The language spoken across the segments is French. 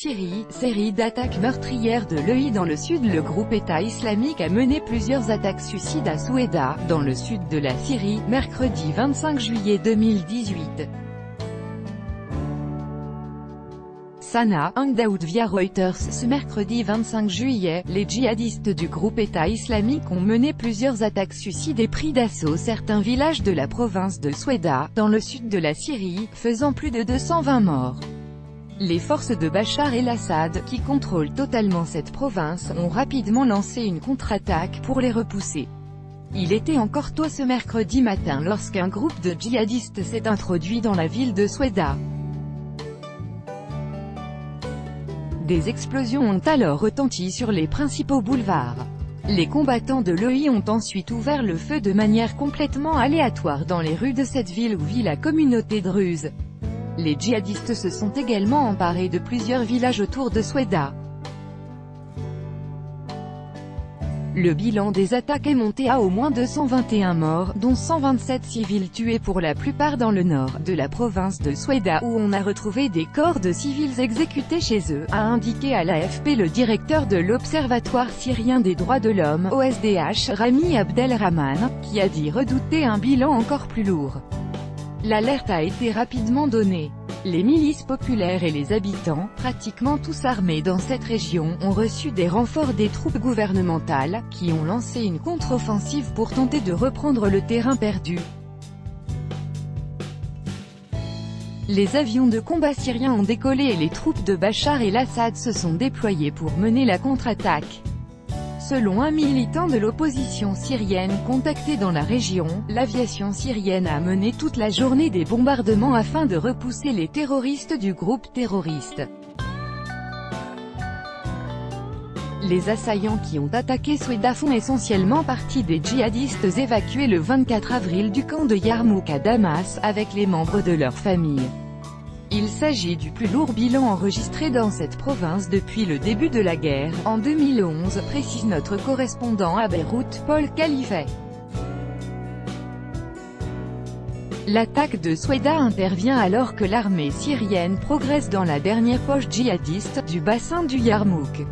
Syrie, série d'attaques meurtrières de l'EI dans le sud. Le groupe État islamique a mené plusieurs attaques suicides à Soueida, dans le sud de la Syrie, mercredi 25 juillet 2018. Sana Hangout via Reuters. Ce mercredi 25 juillet, les djihadistes du groupe État islamique ont mené plusieurs attaques suicides et pris d'assaut certains villages de la province de Soueida, dans le sud de la Syrie, faisant plus de 220 morts. Les forces de Bachar el-Assad, qui contrôlent totalement cette province, ont rapidement lancé une contre-attaque pour les repousser. Il était encore tôt ce mercredi matin lorsqu'un groupe de djihadistes s'est introduit dans la ville de Soueida. Des explosions ont alors retenti sur les principaux boulevards. Les combattants de l'EI ont ensuite ouvert le feu de manière complètement aléatoire dans les rues de cette ville où vit la communauté druze. Les djihadistes se sont également emparés de plusieurs villages autour de Soueida. Le bilan des attaques est monté à au moins 221 morts, dont 127 civils tués pour la plupart dans le nord de la province de Soueida où on a retrouvé des corps de civils exécutés chez eux, a indiqué à l'AFP le directeur de l'Observatoire syrien des droits de l'homme, OSDH, Rami Abdelrahman, qui a dit redouter un bilan encore plus lourd. L'alerte a été rapidement donnée. Les milices populaires et les habitants, pratiquement tous armés dans cette région, ont reçu des renforts des troupes gouvernementales, qui ont lancé une contre-offensive pour tenter de reprendre le terrain perdu. Les avions de combat syriens ont décollé et les troupes de Bachar el-Assad se sont déployées pour mener la contre-attaque. Selon un militant de l'opposition syrienne contacté dans la région, l'aviation syrienne a mené toute la journée des bombardements afin de repousser les terroristes du groupe terroriste. Les assaillants qui ont attaqué Soueida font essentiellement partie des djihadistes évacués le 24 avril du camp de Yarmouk à Damas, avec les membres de leur famille. Il s'agit du plus lourd bilan enregistré dans cette province depuis le début de la guerre, en 2011, précise notre correspondant à Beyrouth, Paul Khalifeh. L'attaque de Soueida intervient alors que l'armée syrienne progresse dans la dernière poche djihadiste du bassin du Yarmouk.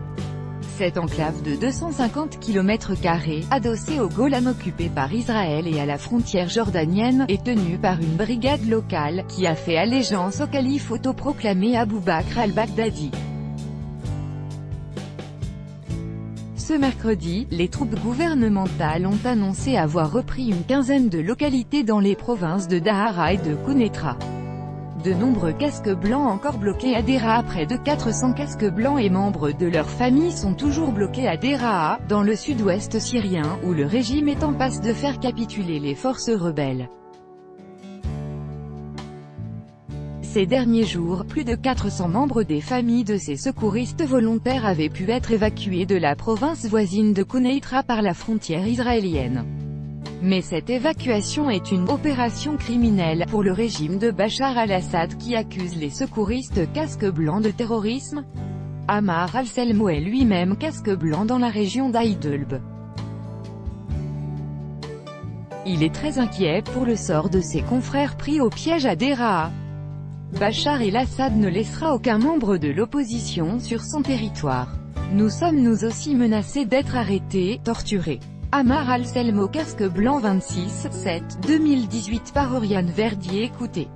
Cette enclave de 250 km², adossée au Golan occupé par Israël et à la frontière jordanienne, est tenue par une brigade locale, qui a fait allégeance au calife autoproclamé Abou Bakr al-Baghdadi. Ce mercredi, les troupes gouvernementales ont annoncé avoir repris une quinzaine de localités dans les provinces de Dahara et de Quneitra. De nombreux casques blancs encore bloqués à Deraa. Près de 400 casques blancs et membres de leur famille sont toujours bloqués à Deraa, dans le sud-ouest syrien, où le régime est en passe de faire capituler les forces rebelles. Ces derniers jours, plus de 400 membres des familles de ces secouristes volontaires avaient pu être évacués de la province voisine de Quneitra par la frontière israélienne. Mais cette évacuation est une opération criminelle pour le régime de Bachar al-Assad qui accuse les secouristes casques blancs de terrorisme. Ammar al-Selmo est lui-même casque blanc dans la région d'Aïdelb. Il est très inquiet pour le sort de ses confrères pris au piège à Deraa. Bachar el-Assad ne laissera aucun membre de l'opposition sur son territoire. Nous sommes nous aussi menacés d'être arrêtés, torturés. Ammar al-Selmo casque blanc 26/7/2018 par Oriane Verdier. Écoutez.